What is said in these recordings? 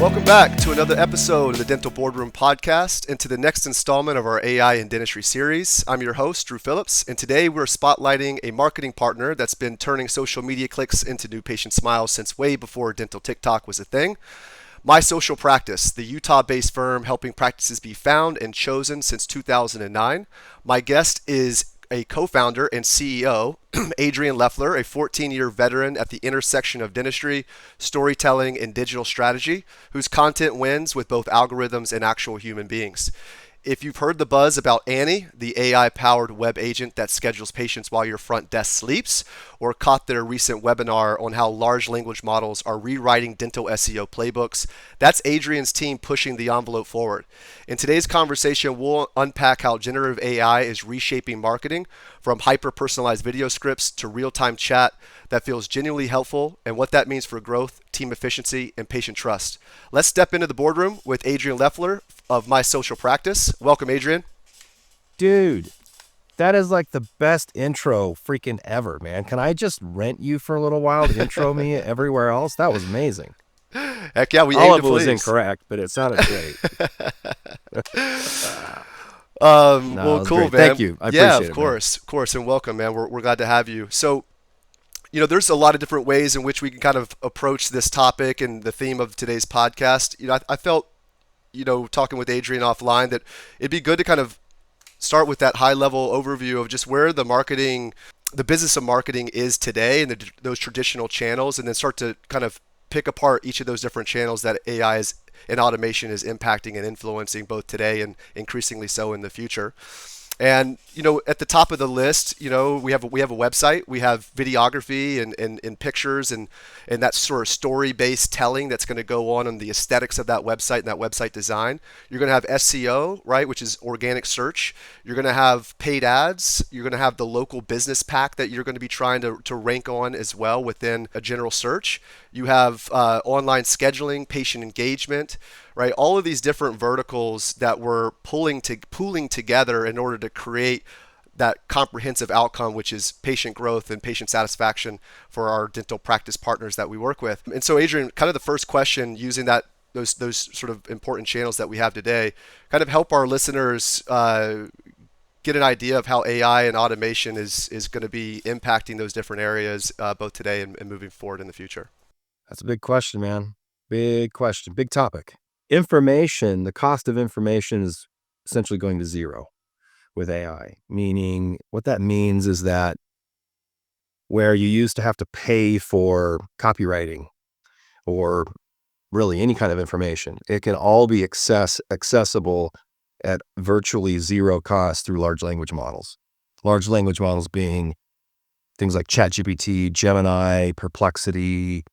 Welcome back to another episode of the Dental Boardroom Podcast and to the next installment of our AI and Dentistry series. I'm your host, Drew Phillips, and today we're spotlighting a marketing partner that's been turning social media clicks into new patient smiles since way before dental TikTok was a thing. My Social Practice, the Utah-based firm helping practices be found and chosen since 2009. My guest is a co-founder and CEO, Adrian Lefler, a 14-year veteran at the intersection of dentistry, storytelling, and digital strategy, whose content wins with both algorithms and actual human beings. If you've heard the buzz about Annie, the AI-powered web agent that schedules patients while your front desk sleeps, or caught their recent webinar on how large language models are rewriting dental SEO playbooks, that's Adrian's team pushing the envelope forward. In today's conversation, we'll unpack how generative AI is reshaping marketing, from hyper-personalized video scripts to real-time chat that feels genuinely helpful, and what that means for growth, team efficiency, and patient trust. Let's step into the boardroom with Adrian Lefler of My Social Practice. Welcome, Adrian. Dude, that is like the best intro freaking ever, man. Can I just rent you for a little while to intro me everywhere else? That was amazing. Heck yeah, we All aim of to it was please. incorrect, but it sounded great. Well, cool, great. man. Thank you. I Yeah, appreciate it, of course, and welcome, man. We're glad to have you. So, there's a lot of different ways in which we can kind of approach this topic and the theme of today's podcast. I felt, talking with Adrian offline, that it'd be good to kind of start with that high-level overview of just where the business of marketing is today and those traditional channels, and then start to kind of pick apart each of those different channels that AI and automation is impacting and influencing both today and increasingly so in the future. And at the top of the list, we have a website, we have videography and pictures and that sort of story-based telling that's going to go on the aesthetics of that website and that website design. You're going to have SEO, right, which is organic search. You're going to have paid ads. You're going to have the local business pack that you're going to be trying to rank on as well within a general search. You have online scheduling, patient engagement, right? All of these different verticals that we're pooling together in order to create that comprehensive outcome, which is patient growth and patient satisfaction for our dental practice partners that we work with. And so, Adrian, kind of the first question, using those sort of important channels that we have today, kind of help our listeners get an idea of how AI and automation is going to be impacting those different areas both today and moving forward in the future. That's a big question, man. Big question, big topic. Information, the cost of information is essentially going to zero with AI, meaning what that means is that where you used to have to pay for copywriting or really any kind of information, it can all be accessible at virtually zero cost through large language models. Large language models being things like ChatGPT, Gemini, Perplexity.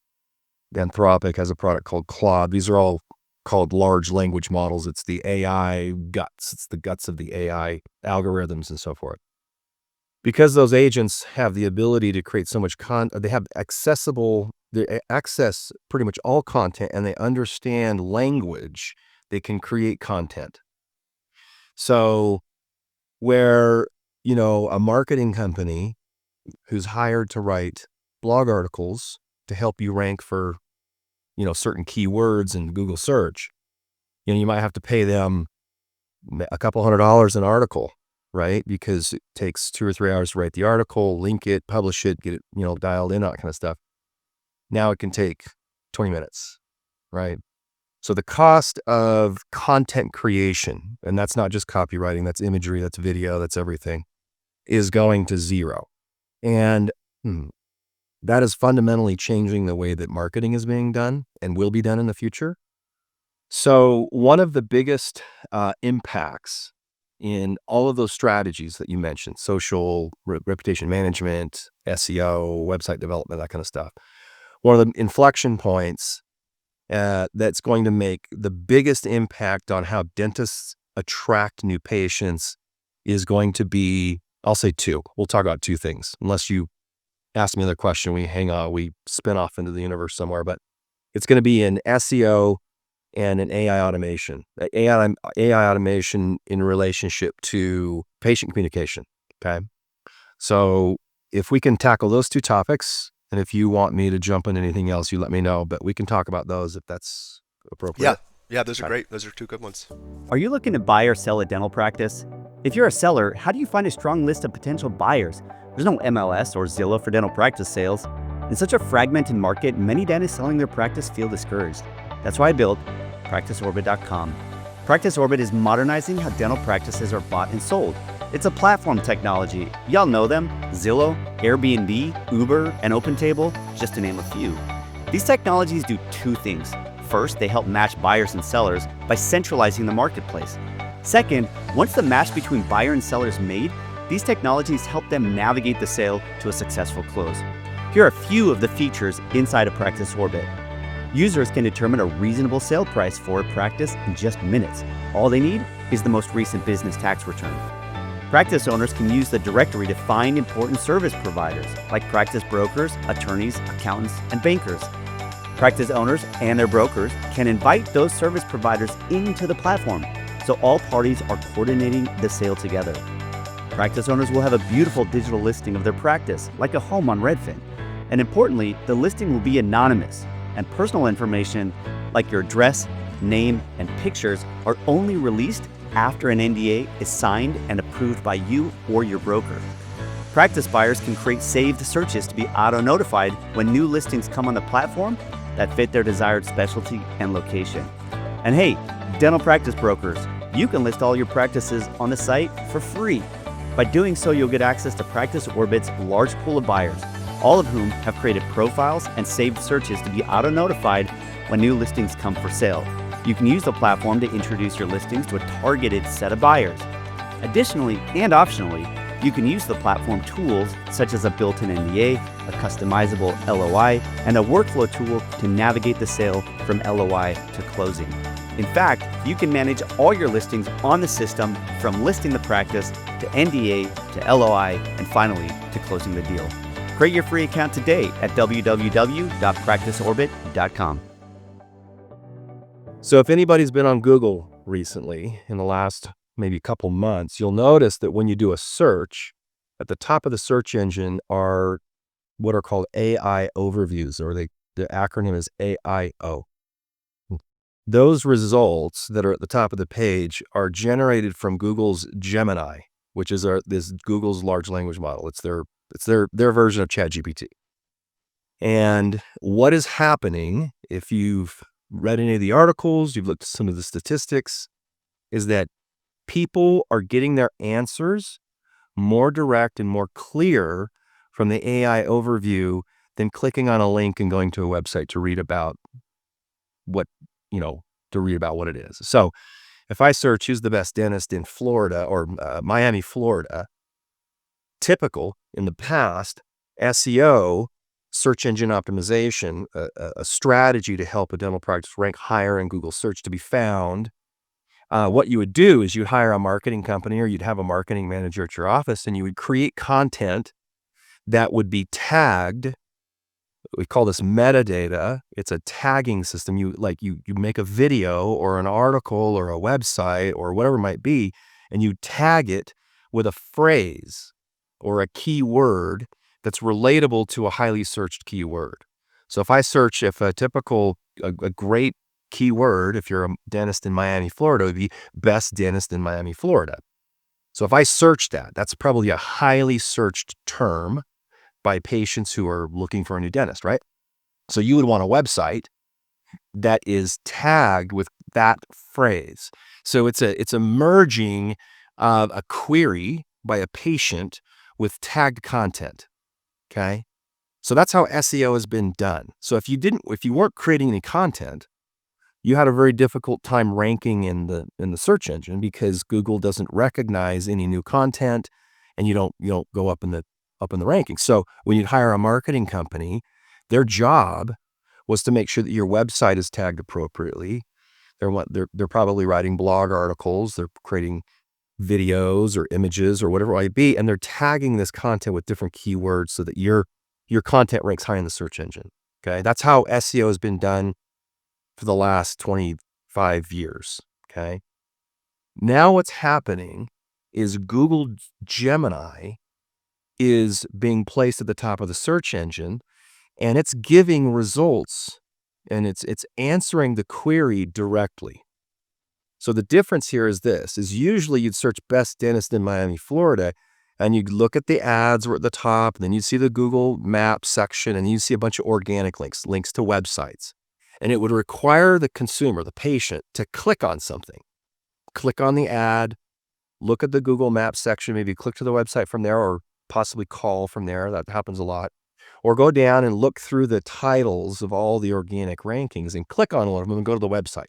Anthropic has a product called Claude. These are all called large language models. It's the AI guts. It's the guts of the AI algorithms and so forth. Because those agents have the ability to create so much they have they access pretty much all content, and they understand language, they can create content. So where, a marketing company who's hired to write blog articles to help you rank for, certain keywords in Google search, you might have to pay them a couple $100 an article, right? Because it takes 2 or 3 hours to write the article, link it, publish it, get it, dialed in, that kind of stuff. Now it can take 20 minutes, right? So the cost of content creation, and that's not just copywriting, that's imagery, that's video, that's everything, is going to zero. And that is fundamentally changing the way that marketing is being done and will be done in the future. So one of the biggest impacts in all of those strategies that you mentioned, social, reputation management, SEO, website development, that kind of stuff, one of the inflection points that's going to make the biggest impact on how dentists attract new patients is going to be, I'll say 2. We'll talk about 2 things, unless you ask me another question, we spin off into the universe somewhere, but it's going to be an SEO and an AI automation. AI automation in relationship to patient communication, okay? So if we can tackle those 2 topics, and if you want me to jump on anything else, you let me know, but we can talk about those if that's Yeah, appropriate? yeah, those are Okay. great. Those are two good ones. Are you looking to buy or sell a dental practice? If you're a seller, how do you find a strong list of potential buyers? There's no MLS or Zillow for dental practice sales. In such a fragmented market, many dentists selling their practice feel discouraged. That's why I built PracticeOrbit.com. PracticeOrbit is modernizing how dental practices are bought and sold. It's a platform technology. Y'all know them: Zillow, Airbnb, Uber, and OpenTable, just to name a few. These technologies do two things. First, they help match buyers and sellers by centralizing the marketplace. Second, once the match between buyer and seller is made, these technologies help them navigate the sale to a successful close. Here are a few of the features inside of Practice Orbit. Users can determine a reasonable sale price for a practice in just minutes. All they need is the most recent business tax return. Practice owners can use the directory to find important service providers like practice brokers, attorneys, accountants, and bankers. Practice owners and their brokers can invite those service providers into the platform, so all parties are coordinating the sale together. Practice owners will have a beautiful digital listing of their practice, like a home on Redfin. And importantly, the listing will be anonymous, and personal information like your address, name, and pictures are only released after an NDA is signed and approved by you or your broker. Practice buyers can create saved searches to be auto-notified when new listings come on the platform that fit their desired specialty and location. And hey, dental practice brokers, you can list all your practices on the site for free. By doing so, you'll get access to Practice Orbit's large pool of buyers, all of whom have created profiles and saved searches to be auto-notified when new listings come for sale. You can use the platform to introduce your listings to a targeted set of buyers. Additionally, and optionally, you can use the platform tools such as a built-in NDA, a customizable LOI, and a workflow tool to navigate the sale from LOI to closing. In fact, you can manage all your listings on the system from listing the practice to NDA to LOI and finally to closing the deal. Create your free account today at www.practiceorbit.com. So if anybody's been on Google recently in the last maybe couple months, you'll notice that when you do a search, at the top of the search engine are what are called AI overviews, or the acronym is AIO. Those results that are at the top of the page are generated from Google's Gemini, which is this Google's large language model. It's their version of ChatGPT. And what is happening, if you've read any of the articles, you've looked at some of the statistics, is that people are getting their answers more direct and more clear from the AI overview than clicking on a link and going to a website to read about what it is. So if I search who's the best dentist in Florida or Miami, Florida, typical in the past, SEO, search engine optimization, a strategy to help a dental practice rank higher in Google search to be found. What you would do is you'd hire a marketing company, or you'd have a marketing manager at your office, and you would create content that would be tagged. We call this metadata. It's a tagging system. You make a video or an article or a website or whatever it might be, and you tag it with a phrase or a keyword that's relatable to a highly searched keyword. So if I search, a great keyword, if you're a dentist in Miami, Florida, would be best dentist in Miami, Florida. So if I search that, that's probably a highly searched term by patients who are looking for a new dentist, right? So you would want a website that is tagged with that phrase. So it's a merging of a query by a patient with tagged content. Okay. So that's how SEO has been done. So if you weren't creating any content, you had a very difficult time ranking in the search engine, because Google doesn't recognize any new content, and you don't go up in the rankings. So when you'd hire a marketing company, their job was to make sure that your website is tagged appropriately. They're probably writing blog articles, they're creating videos or images or whatever it might be, and they're tagging this content with different keywords so that your content ranks high in the search engine. Okay, that's how SEO has been done for the last 25 years. Okay, now what's happening is Google Gemini is being placed at the top of the search engine, and it's giving results and it's answering the query directly. So the difference here is this, is usually you'd search best dentist in Miami, Florida, and you'd look at the ads were at the top, and then you'd see the Google Maps section, and you'd see a bunch of organic links to websites. And it would require the consumer, the patient, to click on something. Click on the ad, look at the Google Maps section, maybe click to the website from there, or possibly call from there. That happens a lot. Or go down and look through the titles of all the organic rankings and click on one of them and go to the website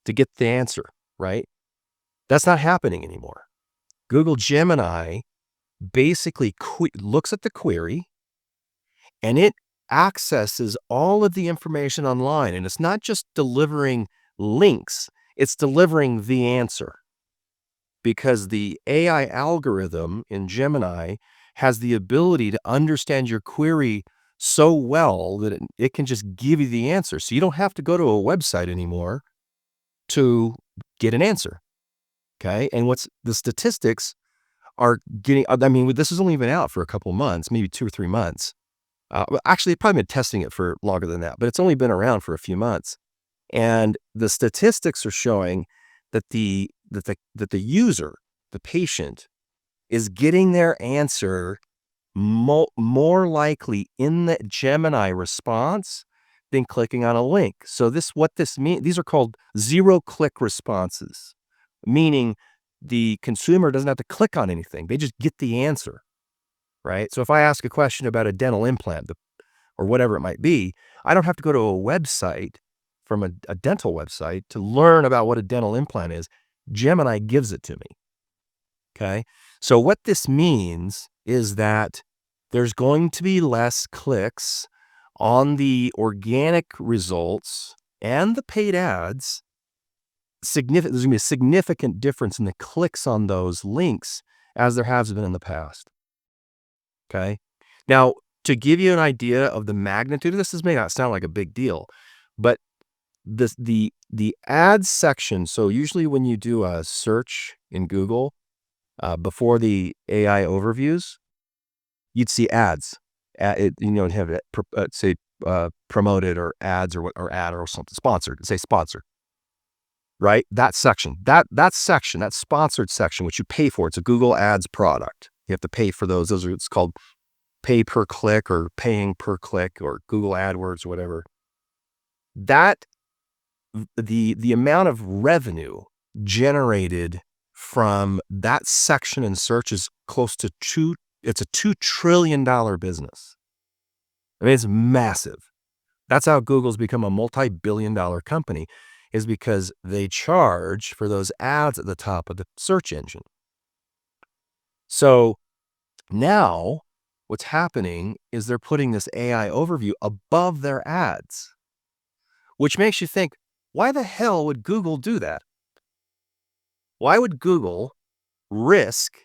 to get the answer, right? That's not happening anymore. Google Gemini basically looks at the query and it accesses all of the information online. And it's not just delivering links, it's delivering the answer. Because the AI algorithm in Gemini has the ability to understand your query so well that it can just give you the answer. So you don't have to go to a website anymore to get an answer. Okay. And what's the statistics are getting, I mean, this has only been out for a couple months, maybe 2 or 3 months. Actually, they've probably been testing it for longer than that, but it's only been around for a few months. And the statistics are showing that the user, the patient, is getting their answer more likely in the Gemini response than clicking on a link. So what this means, these are called zero-click responses, meaning the consumer doesn't have to click on anything. They just get the answer, right? So if I ask a question about a dental implant or whatever it might be, I don't have to go to a website from a dental website to learn about what a dental implant is. Gemini gives it to me. Okay. So what this means is that there's going to be less clicks on the organic results and the paid ads. There's going to be a significant difference in the clicks on those links as there has been in the past. Okay. Now, to give you an idea of the magnitude of this may not sound like a big deal, but the ads section. So usually when you do a search in Google, before the AI overviews, you'd see ads. Have it say promoted or ads or ad or something sponsored. Say sponsored, right? That section, that section, that sponsored section, which you pay for. It's a Google Ads product. You have to pay for those. It's called pay per click or paying per click or Google AdWords or whatever. That the amount of revenue generated from that section in search is close to it's a $2 trillion business. I mean, it's massive. That's how Google's become a multi-billion-dollar company, is because they charge for those ads at the top of the search engine. So now what's happening is they're putting this AI overview above their ads, which makes you think, why the hell would Google do that? Why would Google risk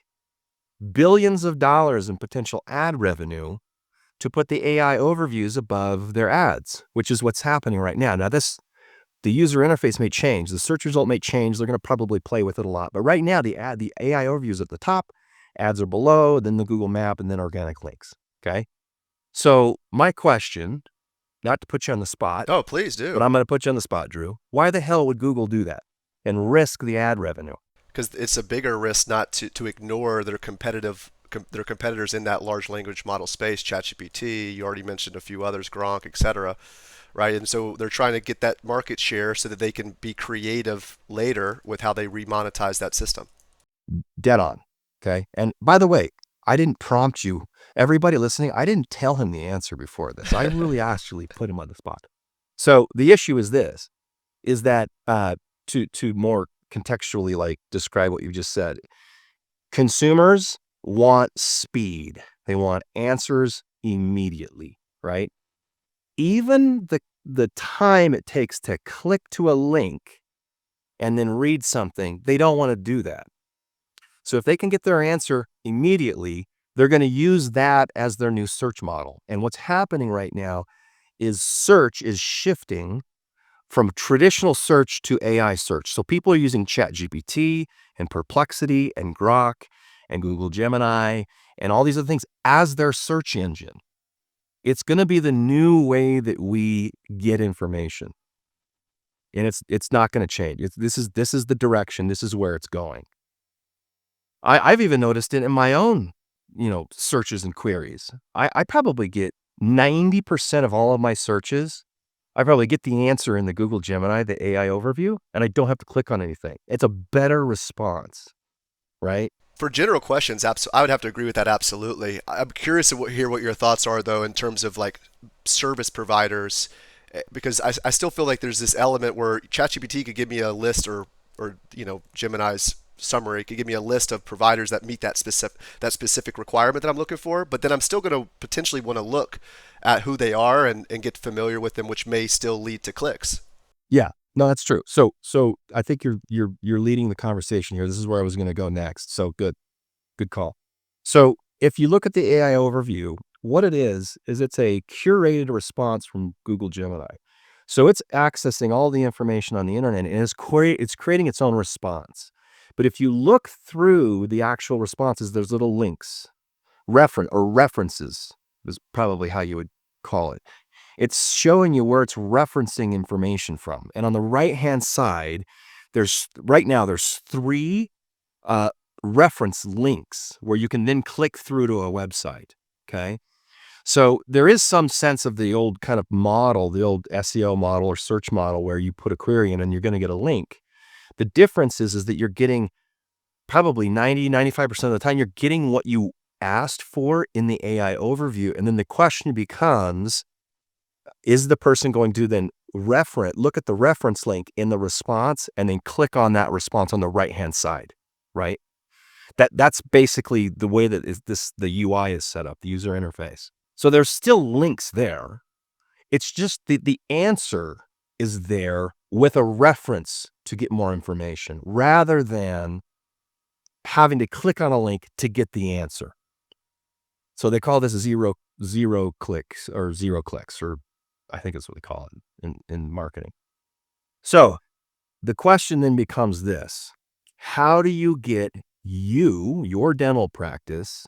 billions of dollars in potential ad revenue to put the AI overviews above their ads, which is what's happening right now? Now, the user interface may change. The search result may change. They're going to probably play with it a lot. But right now, the AI overview is at the top, ads are below, then the Google Map, and then organic links. Okay. So my question, not to put you on the spot. Oh, please do. But I'm going to put you on the spot, Drew. Why the hell would Google do that and risk the ad revenue? Because it's a bigger risk not to ignore their competitors in that large language model space. ChatGPT, you already mentioned a few others, Gronk, etc. Right, and so they're trying to get that market share so that they can be creative later with how they remonetize that system. Dead on. Okay, and by the way, I didn't prompt you. Everybody listening, I didn't tell him the answer before this. I really actually put him on the spot. So the issue is this: is that to more contextually describe what you just said, consumers want speed. They want answers immediately, right? Even the time it takes to click to a link and then read something, they don't want to do that. So if they can get their answer immediately, they're going to use that as their new search model. And what's happening right now is search is shifting from traditional search to AI search. So people are using ChatGPT and Perplexity and Grok and Google Gemini and all these other things as their search engine. It's going to be the new way that we get information. And it's not going to change. This is the direction. This is where it's going. I've even noticed it in my own, searches and queries. I probably get 90% of all of my searches. I probably get the answer in the Google Gemini, the AI overview, and I don't have to click on anything. It's a better response, right? For general questions, I would have to agree with that absolutely. I'm curious to hear what your thoughts are, though, in terms of like service providers, because I still feel like there's this element where ChatGPT could give me a list, or Gemini's summary could give me a list of providers that meet that specific requirement that I'm looking for, but then I'm still going to potentially want to look at who they are and get familiar with them, which may still lead to clicks. Yeah, no, that's true. So I think you're leading the conversation here. This is where I was going to go next. So good call. So if you look at the AI overview, what it is it's a curated response from Google Gemini. So it's accessing all the information on the internet and it's creating its own response. But if you look through the actual responses, there's little links, references is probably how you would call it. It's showing you where it's referencing information from. And on the right-hand side, there's 3 reference links where you can then click through to a website, okay? So there is some sense of the old kind of model, the old SEO model or search model where you put a query in and you're going to get a link. The difference is that you're getting probably 95% of the time, you're getting what you asked for in the AI overview. And then the question becomes, is the person going to then look at the reference link in the response and then click on that response on the right-hand side, right? That's basically the way that the UI is set up, the user interface. So there's still links there. It's just the answer is there with a reference to get more information rather than having to click on a link to get the answer. So they call this zero clicks, or I think that's what they call it in marketing. So the question then becomes this: how do you get your dental practice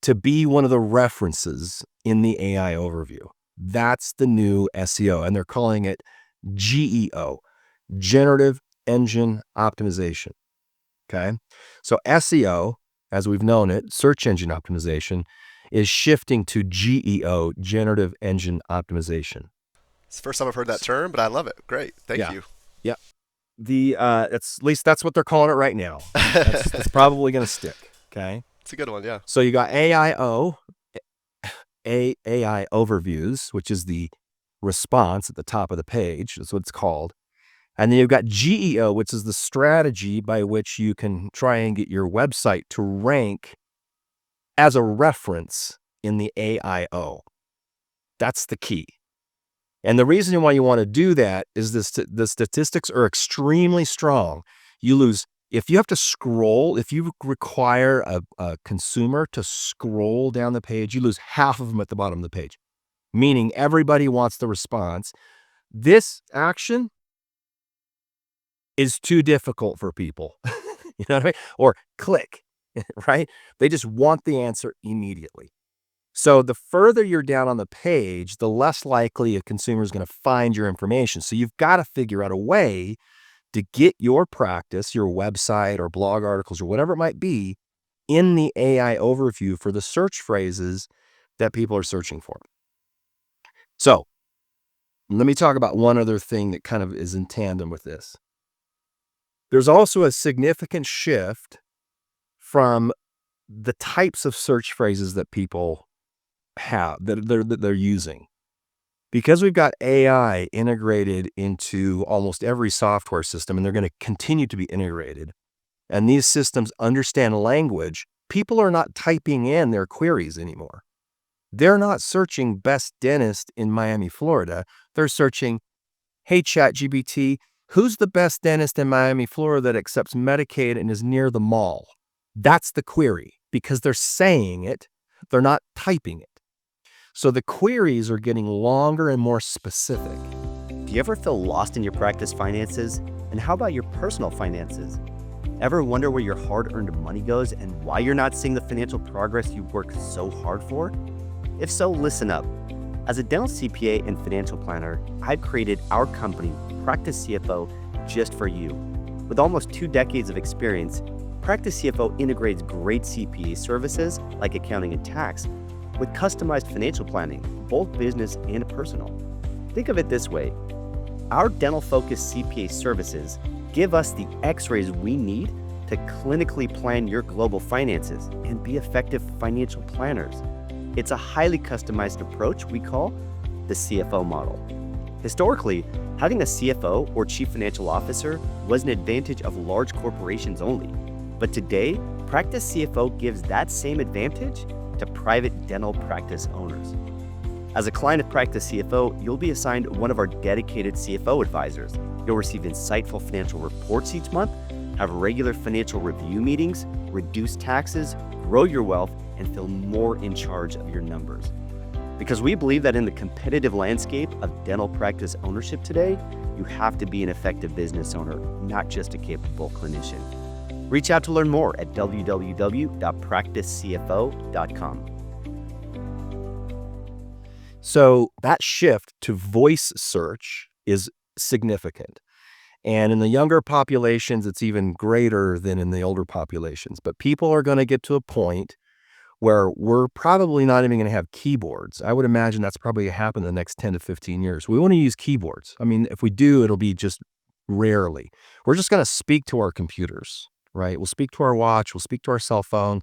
to be one of the references in the AI overview? That's the new SEO, and they're calling it GEO, Generative Engine Optimization. Okay. So SEO, as we've known it, search engine optimization, is shifting to GEO, Generative Engine Optimization. It's the first time I've heard that term, but I love it. Great. Thank you. Yeah. At least that's what they're calling it right now. That's probably going to stick. Okay. It's a good one. Yeah. So you got AI overviews, which is the response at the top of the page. That's what it's called. And then you've got GEO, which is the strategy by which you can try and get your website to rank as a reference in the AIO. That's the key. And the reason why you want to do that is the statistics are extremely strong. If you have to scroll, if you require a consumer to scroll down the page, you lose half of them at the bottom of the page, meaning everybody wants the response. This action is too difficult for people. You know what I mean? Or click, right? They just want the answer immediately. So the further you're down on the page, the less likely a consumer is going to find your information. So you've got to figure out a way to get your practice, your website or blog articles or whatever it might be, in the AI overview for the search phrases that people are searching for. So let me talk about one other thing that kind of is in tandem with this. There's also a significant shift from the types of search phrases that people have, that they're using. Because we've got AI integrated into almost every software system, and they're going to continue to be integrated, and these systems understand language, people are not typing in their queries anymore. They're not searching best dentist in Miami, Florida. They're searching, hey, ChatGPT, who's the best dentist in Miami, Florida that accepts Medicaid and is near the mall? That's the query, because they're saying it, they're not typing it. So the queries are getting longer and more specific. Do you ever feel lost in your practice finances? And how about your personal finances? Ever wonder where your hard-earned money goes and why you're not seeing the financial progress you've worked so hard for? If so, listen up. As a dental CPA and financial planner, I've created our company, Practice CFO, just for you. With almost 2 decades of experience, Practice CFO integrates great CPA services like accounting and tax with customized financial planning, both business and personal. Think of it this way. Our dental-focused CPA services give us the x-rays we need to clinically plan your global finances and be effective financial planners. It's a highly customized approach we call the CFO model. Historically, having a CFO or chief financial officer was an advantage of large corporations only. But today, Practice CFO gives that same advantage to private dental practice owners. As a client of Practice CFO, you'll be assigned one of our dedicated CFO advisors. You'll receive insightful financial reports each month, have regular financial review meetings, reduce taxes, grow your wealth, and feel more in charge of your numbers. Because we believe that in the competitive landscape of dental practice ownership today, you have to be an effective business owner, not just a capable clinician. Reach out to learn more at www.practicecfo.com. So that shift to voice search is significant. And in the younger populations, it's even greater than in the older populations. But people are going to get to a point where we're probably not even going to have keyboards. I would imagine that's probably going to happen in the next 10 to 15 years. We want to use keyboards. I mean, if we do, it'll be just rarely. We're just going to speak to our computers, right? We'll speak to our watch. We'll speak to our cell phone.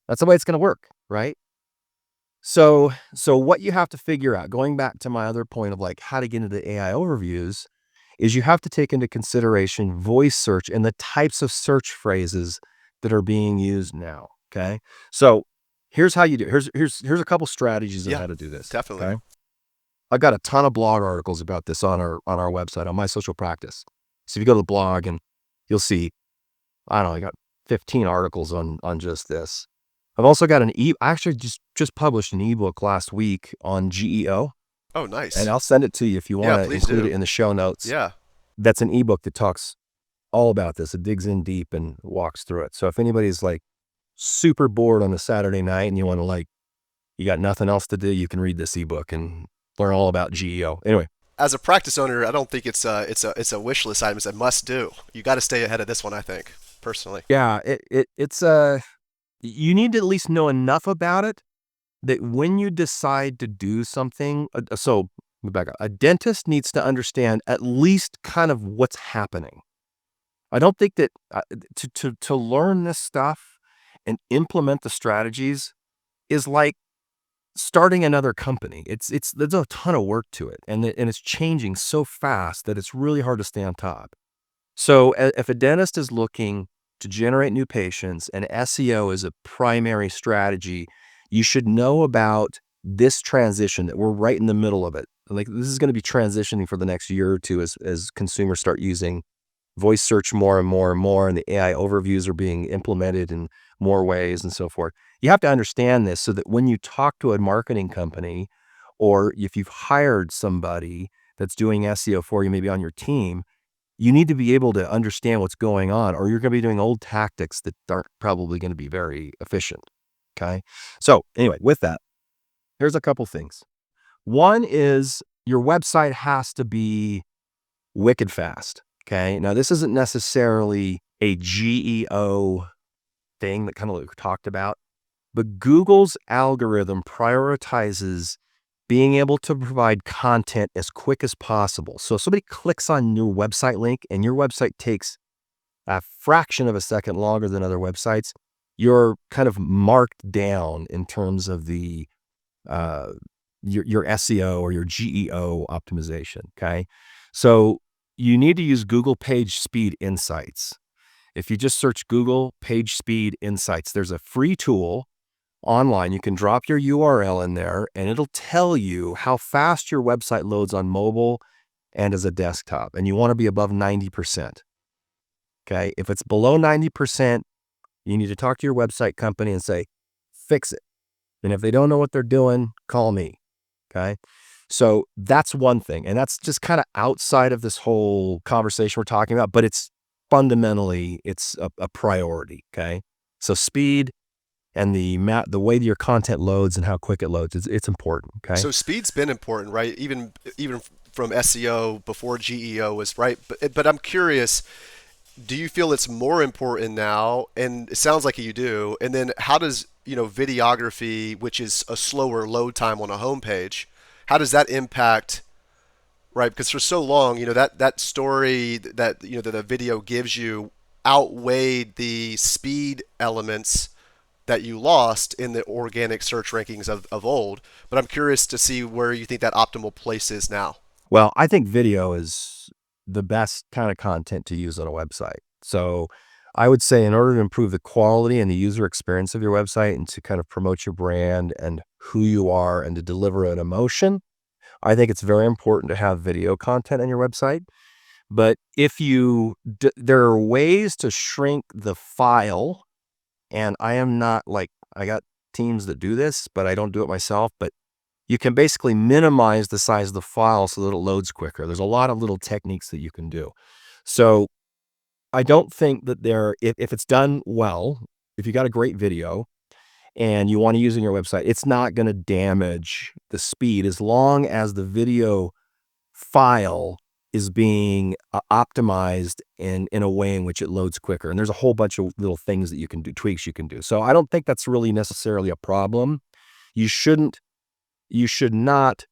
That's the way it's going to work, right? So what you have to figure out, going back to my other point of like how to get into AI overviews, is you have to take into consideration voice search and the types of search phrases that are being used now. Okay. So here's how you do it. Here's a couple strategies of Yeah, how to do this. definitely. Okay. I've got a ton of blog articles about this on our website, on My Social Practice. So if you go to the blog and you'll see, I don't know, I got 15 articles on just this. I've also got I actually just published an ebook last week on GEO, Oh, and nice. I'll send it to you if you Yeah, want to please include do. it in the show notes. Yeah. That's an ebook that talks all about this. It digs in deep and walks through it. So if anybody's like super bored on a Saturday night and you want to you got nothing else to do, you can read this ebook and learn all about GEO. Anyway, As a practice owner, I don't think it's a wish list item. It's a must do. You got to stay ahead of this one, I think, personally. yeah, it's you need to at least know enough about it that when you decide to do something, so let me back up. A dentist needs to understand at least kind of what's happening. I don't think that to learn this stuff and implement the strategies is like starting another company. There's a ton of work to it, and it's changing so fast that it's really hard to stay on top. So if a dentist is looking to generate new patients and SEO is a primary strategy, you should know about this transition that we're right in the middle of it. Like this is going to be transitioning for the next year or two as consumers start using voice search more and more and more, and the AI overviews are being implemented in more ways and so forth. You have to understand this so that when you talk to a marketing company, or if you've hired somebody that's doing SEO for you, maybe on your team, you need to be able to understand what's going on, or you're going to be doing old tactics that aren't probably going to be very efficient. Okay. So anyway, with that, here's a couple things. One is your website has to be wicked fast. Okay. Now, this isn't necessarily a GEO thing that kind of like we talked about, but Google's algorithm prioritizes being able to provide content as quick as possible. So if somebody clicks on your website link and your website takes a fraction of a second longer than other websites, you're kind of marked down in terms of the your SEO or your GEO optimization. Okay. So you need to use Google Page Speed Insights. If you just search Google Page Speed Insights, there's a free tool online. You can drop your URL in there and it'll tell you how fast your website loads on mobile and as a desktop. And you want to be above 90%. Okay. If it's below 90%, you need to talk to your website company and say, fix it. And if they don't know what they're doing, call me. Okay. So that's one thing. And that's just kind of outside of this whole conversation we're talking about, but it's fundamentally, it's a priority. Okay. So speed, and the way that your content loads and how quick it loads, it's important. Okay. So speed's been important, right? Even from SEO before GEO was right. But I'm curious, do you feel it's more important now? And it sounds like you do. And then how does, videography, which is a slower load time on a homepage, how does that impact, right? Because for so long, that story that that the video gives you outweighed the speed elements that you lost in the organic search rankings of old. But I'm curious to see where you think that optimal place is now. Well, I think video is the best kind of content to use on a website. So I would say in order to improve the quality and the user experience of your website and to kind of promote your brand and who you are and to deliver an emotion, I think it's very important to have video content on your website. But there are ways to shrink the file, and I am not like, I got teams that do this, but I don't do it myself. But you can basically minimize the size of the file so that it loads quicker. There's a lot of little techniques that you can do. So I don't think that if it's done well, if you got a great video and you want to use it on your website, it's not going to damage the speed as long as the video file is being optimized in a way in which it loads quicker. And there's a whole bunch of little things that you can do, tweaks you can do. So I don't think that's really necessarily a problem. You should not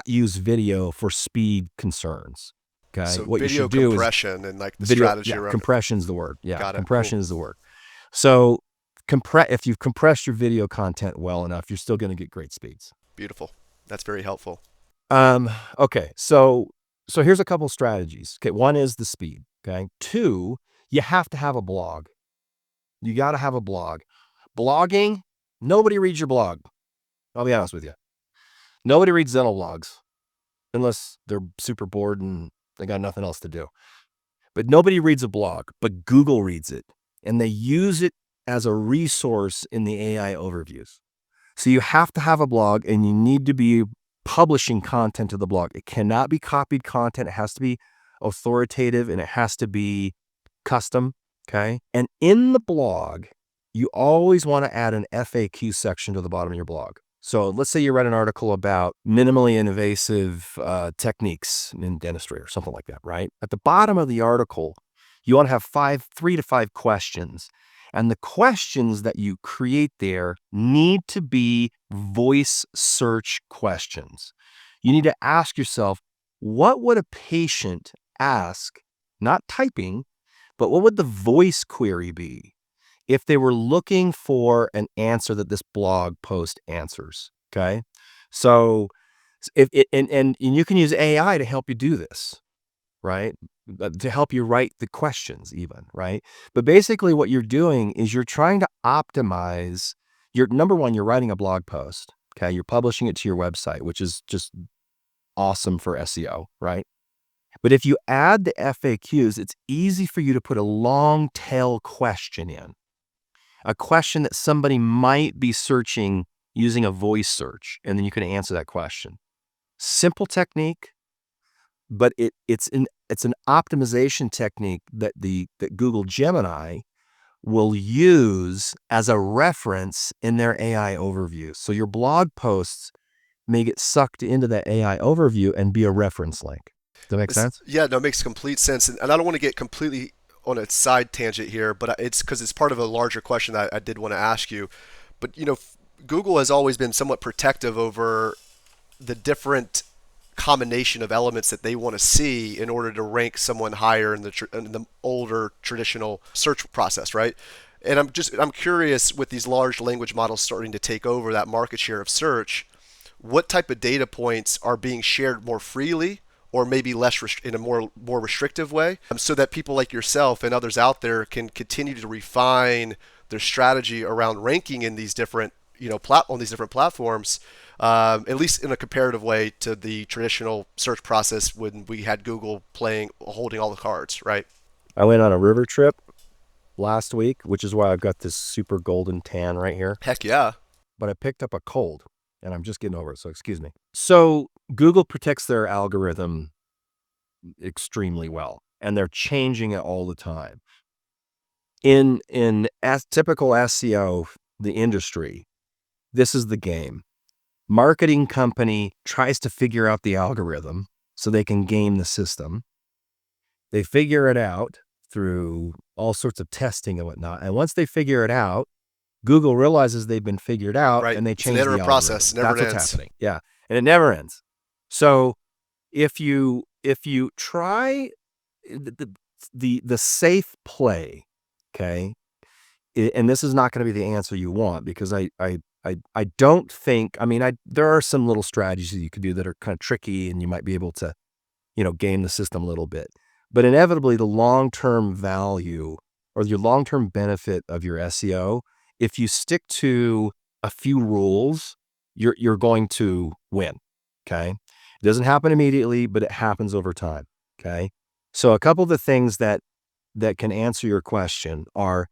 use video for speed concerns. Okay. So What you video should do is compression and like the video. strategy Yeah, around it. compression's the word. Yeah, Got it. compression Cool. is the word. So if you've compressed your video content well enough, you're still going to get great speeds. Beautiful. That's very helpful. Okay. So here's a couple strategies. Okay. One is the speed. Okay. Two, you have to have a blog. You got to have a blog. Blogging, nobody reads your blog. I'll be honest with you. Nobody reads dental blogs unless they're super bored and they got nothing else to do. But nobody reads a blog, but Google reads it, and they use it as a resource in the AI overviews. So you have to have a blog, and you need to be publishing content to the blog. It cannot be copied content. It has to be authoritative, and it has to be custom. Okay. And in the blog, you always want to add an FAQ section to the bottom of your blog. So let's say you read an article about minimally invasive techniques in dentistry or something like that, right? At the bottom of the article, you want to have 3 to 5 questions. And the questions that you create there need to be voice search questions. You need to ask yourself, what would a patient ask, not typing, but what would the voice query be if they were looking for an answer that this blog post answers? Okay. So and you can use AI to help you do this, right? To help you write the questions even, right? But basically what you're doing is you're trying to optimize number one, you're writing a blog post. Okay. You're publishing it to your website, which is just awesome for SEO, right? But if you add the FAQs, it's easy for you to put a long tail question in. A question that somebody might be searching using a voice search, and then you can answer that question. Simple technique, but it's an optimization technique that Google Gemini will use as a reference in their AI overview. So your blog posts may get sucked into that AI overview and be a reference link. Does that make sense? Yeah, no, it makes complete sense. And I don't want to get completely on a side tangent here, but it's because it's part of a larger question that I did want to ask you. But Google has always been somewhat protective over the different combination of elements that they want to see in order to rank someone higher in the older traditional search process, right? And I'm curious, with these large language models starting to take over that market share of search, what type of data points are being shared more freely or maybe less in a more restrictive way, so that people like yourself and others out there can continue to refine their strategy around ranking in these different on these different platforms, at least in a comparative way to the traditional search process when we had Google holding all the cards, right? I went on a river trip last week, which is why I've got this super golden tan right here. Heck yeah. But I picked up a cold and I'm just getting over it, so excuse me. So Google protects their algorithm extremely well, and they're changing it all the time. In typical SEO, the industry, this is the game. Marketing company tries to figure out the algorithm so they can game the system. They figure it out through all sorts of testing and whatnot. And once they figure it out, Google realizes they've been figured out Right. and they It's an change the iterative process. algorithm. It never That's what's ends. happening. Yeah. And it never ends. So if you try the safe play, okay, and this is not going to be the answer you want, because I don't think, I mean, there are some little strategies that you could do that are kind of tricky and you might be able to, game the system a little bit. But inevitably, the long-term value or your long-term benefit of your SEO, if you stick to a few rules, you're going to win. Okay. It doesn't happen immediately, but it happens over time. Okay. So a couple of the things that can answer your question are,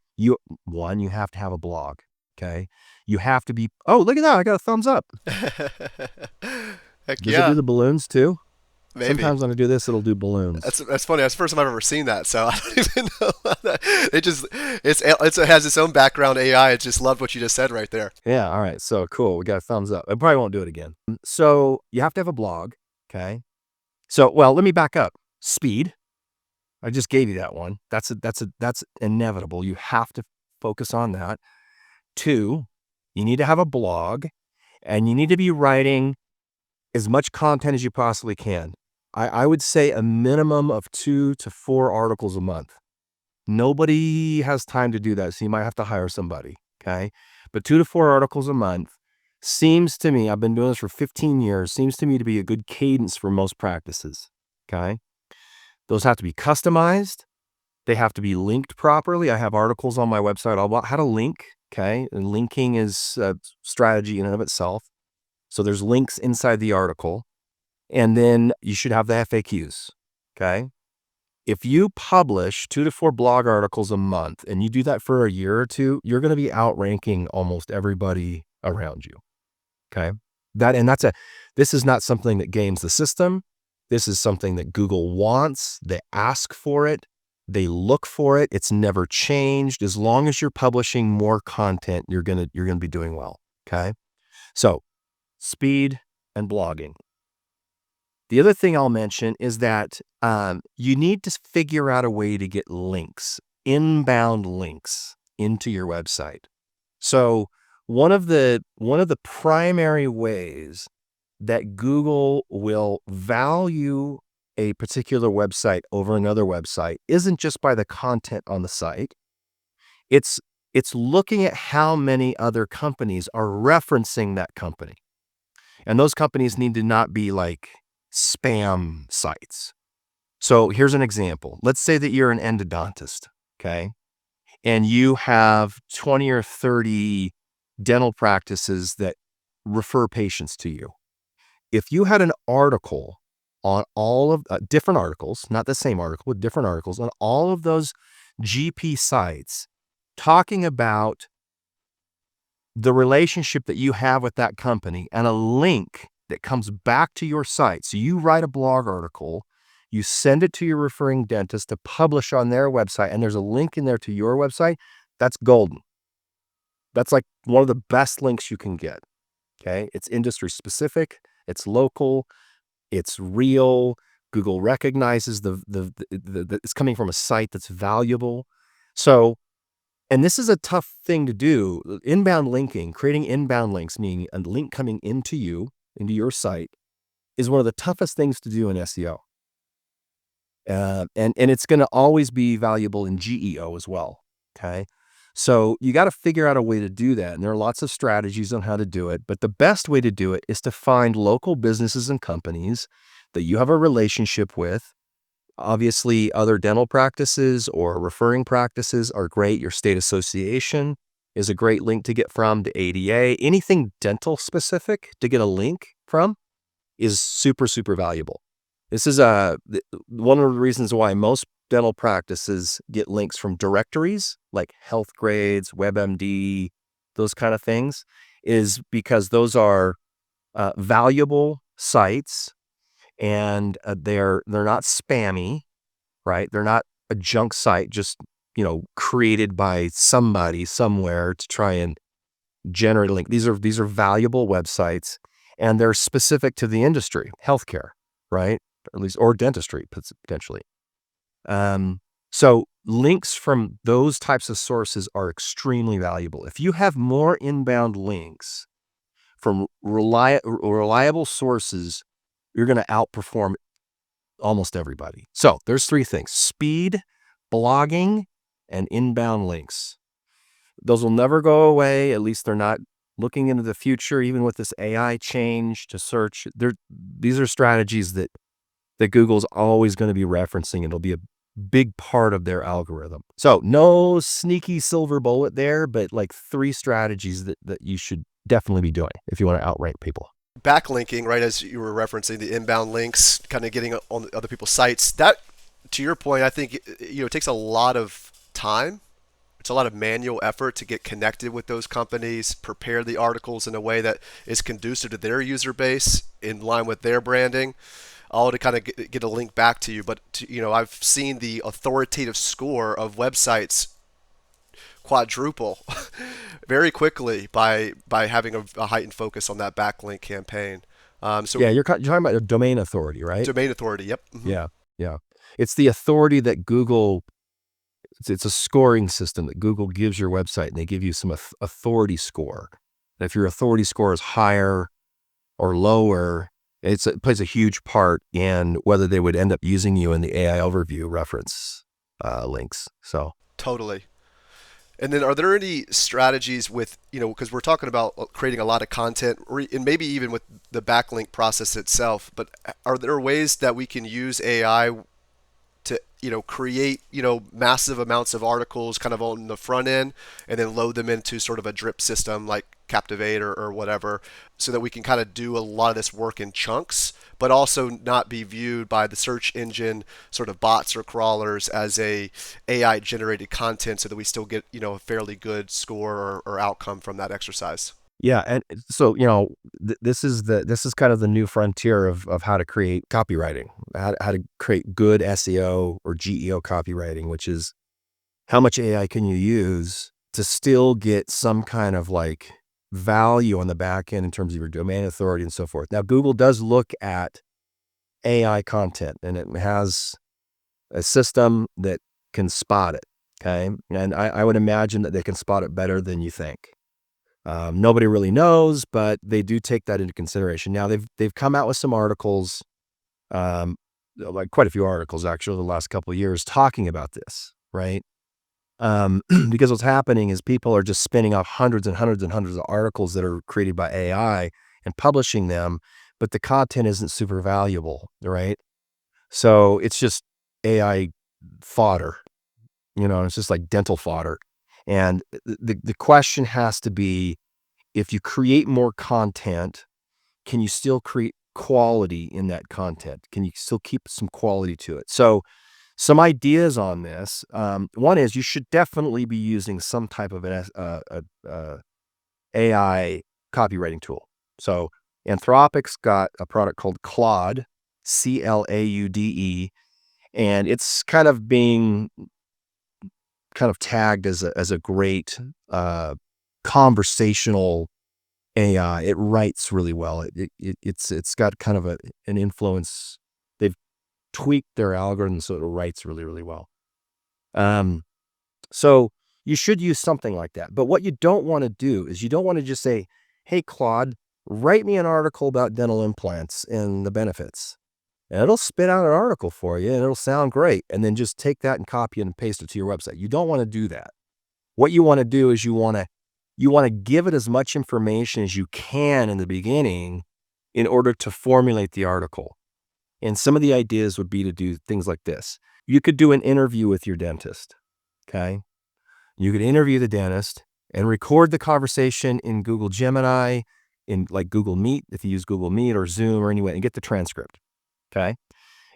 one, you have to have a blog. Okay. You have to be, oh, look at that. I got a thumbs up. Heck Does it do yeah. the balloons too? Maybe. Sometimes when I do this, it'll do balloons. That's funny. That's the first time I've ever seen that. So I don't even know how that. It has its own background AI. I just loved what you just said right there. Yeah. All right. So cool. We got a thumbs up. I probably won't do it again. So you have to have a blog. Okay. So, well, let me back up. Speed. I just gave you that one. That's inevitable. You have to focus on that. 2, you need to have a blog, and you need to be writing as much content as you possibly can. I would say a minimum of 2 to 4 articles a month. Nobody has time to do that, so you might have to hire somebody, okay? But 2 to 4 articles a month seems to me, I've been doing this for 15 years, seems to me to be a good cadence for most practices, okay? Those have to be customized. They have to be linked properly. I have articles on my website all about how to link, okay? And linking is a strategy in and of itself. So there's links inside the article. And then you should have the FAQs, okay? If you publish 2 to 4 blog articles a month and you do that for a year or two, you're going to be outranking almost everybody around you, okay? This is not something that games the system. This is something that Google wants. They ask for it. They look for it. It's never changed. As long as you're publishing more content, you're going to be doing well, okay? So, speed and blogging. The other thing I'll mention is that you need to figure out a way to get links, inbound links into your website. So one of the primary ways that Google will value a particular website over another website isn't just by the content on the site. It's looking at how many other companies are referencing that company. And those companies need to not be like spam sites. So here's an example. Let's say that you're an endodontist, okay? And you have 20 or 30 dental practices that refer patients to you. If you had an article on all of different articles, not the same article, but different articles on all of those GP sites talking about the relationship that you have with that company and a link that comes back to your site. So you write a blog article, you send it to your referring dentist to publish on their website, and there's a link in there to your website. That's golden. That's like one of the best links you can get. Okay. It's industry specific. It's local. It's real. Google recognizes the it's coming from a site that's valuable. So, and this is a tough thing to do. Inbound linking, creating inbound links, meaning a link coming into your site, is one of the toughest things to do in SEO. And it's going to always be valuable in GEO as well. Okay. So you got to figure out a way to do that. And there are lots of strategies on how to do it. But the best way to do it is to find local businesses and companies that you have a relationship with. Obviously, other dental practices or referring practices are great. Your state association is a great link to get from, to ADA. Anything dental specific to get a link from is super, super valuable. This is one of the reasons why most dental practices get links from directories like Health Grades, WebMD, those kind of things, is because those are valuable sites, and they're not spammy, right? They're not a junk site just created by somebody somewhere to try and generate a link. These are valuable websites, and they're specific to the industry, healthcare, right? Or at least, or dentistry potentially. So links from those types of sources are extremely valuable. If you have more inbound links from reliable sources, you're going to outperform almost everybody. So there's three things: speed, blogging, and inbound links. Those will never go away. At least they're not looking into the future, even with this AI change to search. These are strategies that Google's always going to be referencing. It'll be a big part of their algorithm. So no sneaky silver bullet there, but like three strategies that you should definitely be doing if you want to outrank people. Backlinking, right, as you were referencing, the inbound links, kind of getting on other people's sites. That, to your point, I think it takes a lot of time. It's a lot of manual effort to get connected with those companies, prepare the articles in a way that is conducive to their user base, in line with their branding, all to kind of get a link back to you. But I've seen the authoritative score of websites quadruple very quickly by having a heightened focus on that backlink campaign. So Yeah, you're talking about a domain authority, right? domain authority, yep. Yeah, yeah. It's the authority that Google. It's a scoring system that Google gives your website, and they give you some authority score. And if your authority score is higher or lower, it plays a huge part in whether they would end up using you in the AI overview reference links. So Totally. And then, are there any strategies with, because we're talking about creating a lot of content, and maybe even with the backlink process itself, but are there ways that we can use AI to, create, massive amounts of articles kind of on the front end and then load them into sort of a drip system like Captivate or whatever, so that we can kind of do a lot of this work in chunks, but also not be viewed by the search engine sort of bots or crawlers as a AI generated content, so that we still get, a fairly good score or outcome from that exercise. yeah, and so this is kind of the new frontier of how to create copywriting, how to create good SEO or GEO copywriting, which is how much AI can you use to still get some kind of like value on the back end in terms of your domain authority and so forth. Now, Google does look at AI content, and it has a system that can spot it. Okay, and I would imagine that they can spot it better than you think. Nobody really knows, but they do take that into consideration. Now they've come out with some articles, like quite a few articles actually, the last couple of years talking about this, right? Because what's happening is people are just spinning off hundreds and hundreds and hundreds of articles that are created by AI and publishing them, but the content isn't super valuable, right? So it's just AI fodder, it's just like dental fodder. And the question has to be, if you create more content, can you still create quality in that content? Can you still keep some quality to it? So some ideas on this. One is you should definitely be using some type of an AI copywriting tool. So Anthropic's got a product called Claude, Claude, and it's kind of being tagged as a great conversational AI. It writes really well. It's got kind of an influence. They've tweaked their algorithm so it writes really, really well. So you should use something like that. But what you don't want to do is you don't want to just say, "Hey, Claude, write me an article about dental implants and the benefits." And it'll spit out an article for you and it'll sound great. And then just take that and copy and paste it to your website. You don't want to do that. What you want to do is you want to give it as much information as you can in the beginning in order to formulate the article. And some of the ideas would be to do things like this. You could do an interview with your dentist. Okay. You could interview the dentist and record the conversation in Google Gemini, in like Google Meet, if you use Google Meet or Zoom or anyway, and get the transcript. Okay.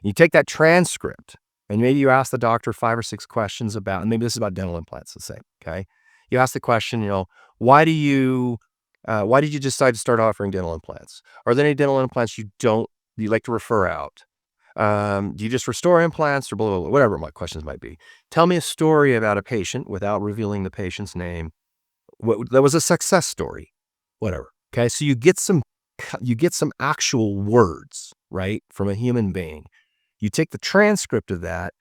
You take that transcript and maybe you ask the doctor 5 or 6 questions about, and maybe this is about dental implants, let's say. Okay. You ask the question, why did you decide to start offering dental implants? Are there any dental implants you like to refer out? Do you just restore implants or blah, blah, blah, whatever my questions might be. Tell me a story about a patient without revealing the patient's name that was a success story, whatever. Okay, so you get some actual words, right, from a human being. You take the transcript of that,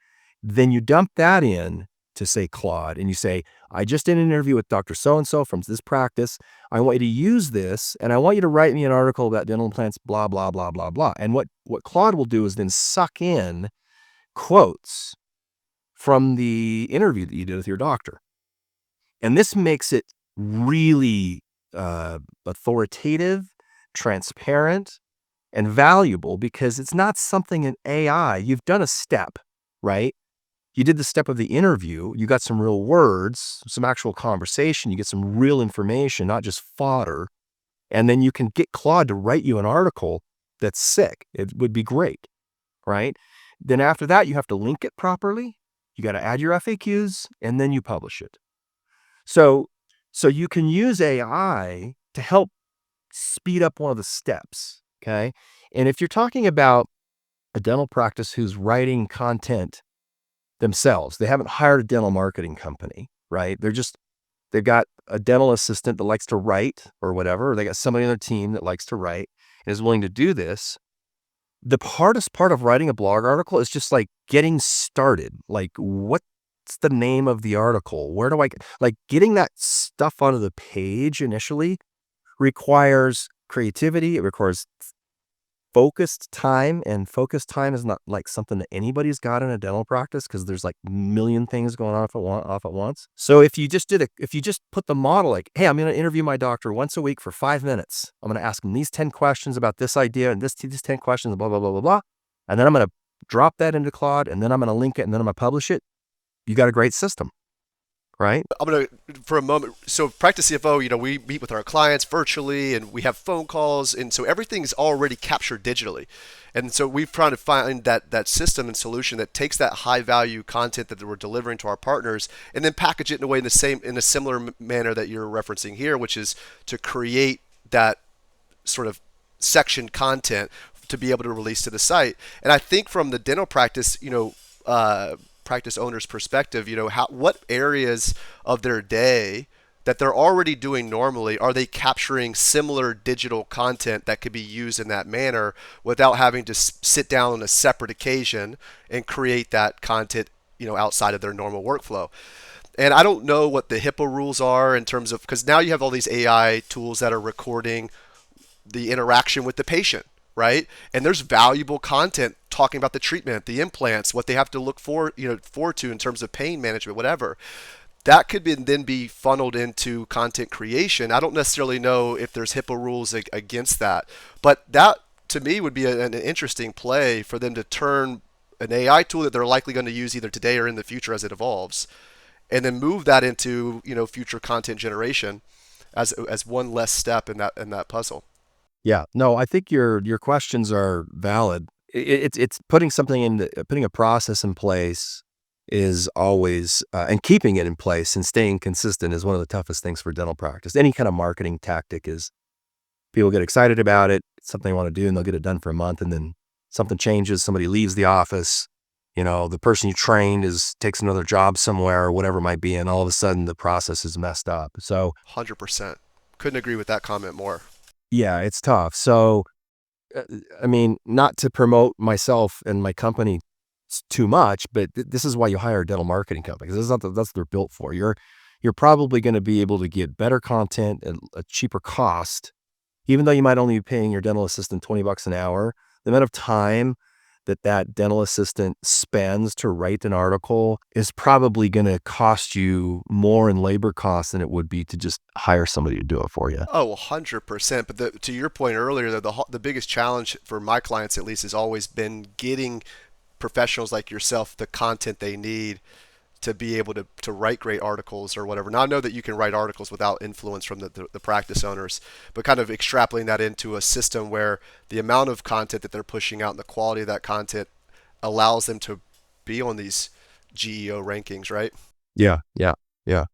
then you dump that in to, say, Claude, and you say, I just did an interview with Dr. So-and-so from this practice. I want you to use this, and I want you to write me an article about dental implants, blah, blah, blah, blah, blah. And what Claude will do is then suck in quotes from the interview that you did with your doctor. And this makes it really authoritative, transparent, and valuable, because it's not something in AI. You've done a step, right? You did the step of the interview. You got some real words, some actual conversation. You get some real information, not just fodder. And then you can get Claude to write you an article that's sick. It would be great, right? Then after that, you have to link it properly. You got to add your FAQs, and then you publish it. So you can use AI to help speed up one of the steps, okay? And if you're talking about a dental practice who's writing content themselves, they haven't hired a dental marketing company, right? They've got a dental assistant that likes to write or whatever, or they got somebody on their team that likes to write and is willing to do this. The hardest part of writing a blog article is just like getting started. Like, what's the name of the article? Where do I like getting that stuff onto the page initially requires creativity. It requires focused time, and focused time is not like something that anybody's got in a dental practice, because there's like a million things going on off at once. So if you just put the model like, hey, I'm going to interview my doctor once a week for 5 minutes. I'm going to ask him these 10 questions about this idea and these 10 questions, blah, blah, blah, blah, blah. And then I'm going to drop that into Claude, and then I'm going to link it, and then I'm going to publish it. You got a great system, right? I'm going to, for a moment, so Practice CFO, we meet with our clients virtually and we have phone calls. And so everything's already captured digitally. And so we've tried to find that system and solution that takes that high value content that we're delivering to our partners and then package it in a way in a similar manner that you're referencing here, which is to create that sort of section content to be able to release to the site. And I think from the dental practice, practice owner's perspective, what areas of their day that they're already doing normally are they capturing similar digital content that could be used in that manner without having to sit down on a separate occasion and create that content, outside of their normal workflow. And I don't know what the HIPAA rules are in terms of, because now you have all these AI tools that are recording the interaction with the patient, right? And there's valuable content talking about the treatment, the implants, what they have to look forward to in terms of pain management, whatever. That could then be funneled into content creation. I don't necessarily know if there's HIPAA rules against that, but that to me would be an interesting play for them to turn an AI tool that they're likely going to use either today or in the future as it evolves, and then move that into future content generation as one less step in that puzzle. Yeah, no, I think your questions are valid. It's putting putting a process in place is always, and keeping it in place and staying consistent is one of the toughest things for dental practice. Any kind of marketing tactic is, people get excited about it, it's something they want to do, and they'll get it done for a month, and then something changes, somebody leaves the office, the person you trained takes another job somewhere or whatever it might be, and all of a sudden the process is messed up. So 100%. Couldn't agree with that comment more. yeah, it's tough. So, I mean, not to promote myself and my company too much, but this is why you hire a dental marketing company, because that's what they're built for. You're probably going to be able to get better content at a cheaper cost, even though you might only be paying your dental assistant $20 an hour. The amount of time that dental assistant spends to write an article is probably going to cost you more in labor costs than it would be to just hire somebody to do it for you. Oh, 100%. But to your point earlier, the biggest challenge for my clients, at least, has always been getting professionals like yourself the content they need to be able to write great articles or whatever. Now, I know that you can write articles without influence from the practice owners, but kind of extrapolating that into a system where the amount of content that they're pushing out and the quality of that content allows them to be on these GEO rankings, right? Yeah, yeah, yeah.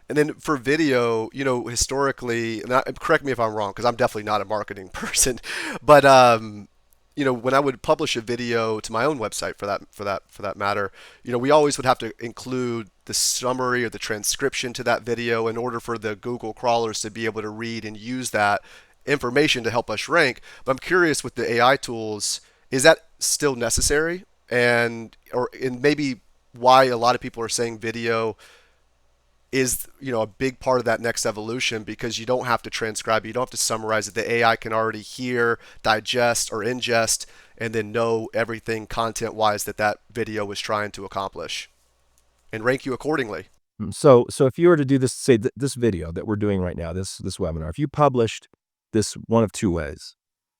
And then for video, historically, and correct me if I'm wrong, because I'm definitely not a marketing person, but when I would publish a video to my own website for that matter, we always would have to include the summary or the transcription to that video in order for the Google crawlers to be able to read and use that information to help us rank. But I'm curious with the AI tools, is that still necessary? And maybe why a lot of people are saying video is a big part of that next evolution, because you don't have to transcribe, you don't have to summarize it. The AI can already hear, digest, or ingest, and then know everything content-wise that video was trying to accomplish, and rank you accordingly. So if you were to do this, say this video that we're doing right now, this webinar, if you published this one of two ways,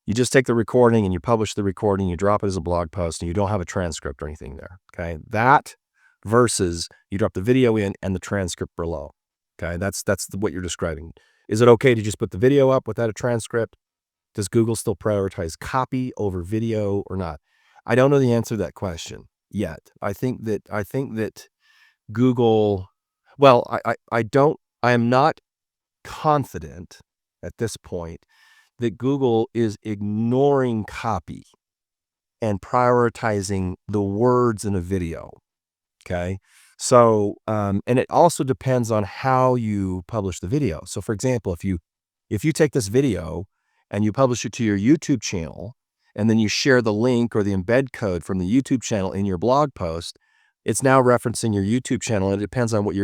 you just take the recording and you publish the recording, you drop it as a blog post, and you don't have a transcript or anything there. Okay, that versus you drop the video in and the transcript below. Okay, that's what you're describing. Is it okay to just put the video up without a transcript? Does Google still prioritize copy over video or not? I don't know the answer to that question yet. I think that Google, well, I am not confident at this point that Google is ignoring copy and prioritizing the words in a video. Okay. So, and it also depends on how you publish the video. So for example, if you take this video and you publish it to your YouTube channel, and then you share the link or the embed code from the YouTube channel in your blog post, it's now referencing your YouTube channel. And it depends on what how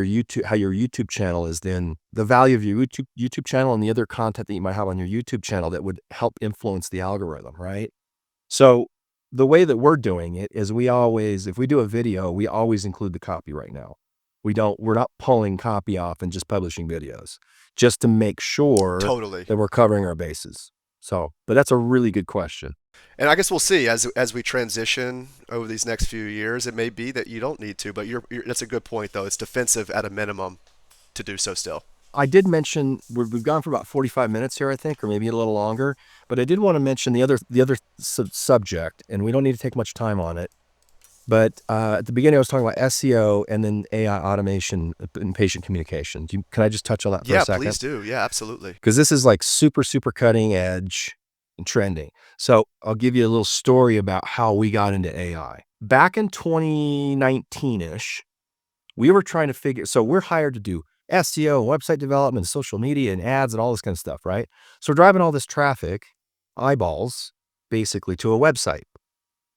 your YouTube channel is, then the value of your YouTube channel and the other content that you might have on your YouTube channel that would help influence the algorithm, right? So the way that we're doing it is if we do a video, we always include the copy right now. We're not pulling copy off and just publishing videos, just to make sure Totally. that we're covering our bases. So, but that's a really good question. And I guess we'll see as we transition over these next few years. It may be that you don't need to, but that's a good point, though. It's defensive at a minimum to do so still. I did mention we've gone for about 45 minutes here, I think, or maybe a little longer. But I did want to mention the other subject, and we don't need to take much time on it. But at the beginning, I was talking about SEO and then AI automation in patient communication. Can I just touch on that for a second? Yeah, please do. Yeah, absolutely. Because this is like super, super cutting edge and trending. So I'll give you a little story about how we got into AI. Back in 2019-ish, we were trying to so we're hired to do SEO, website development, social media, and ads, and all this kind of stuff, right? So we're driving all this traffic, eyeballs, basically, to a website.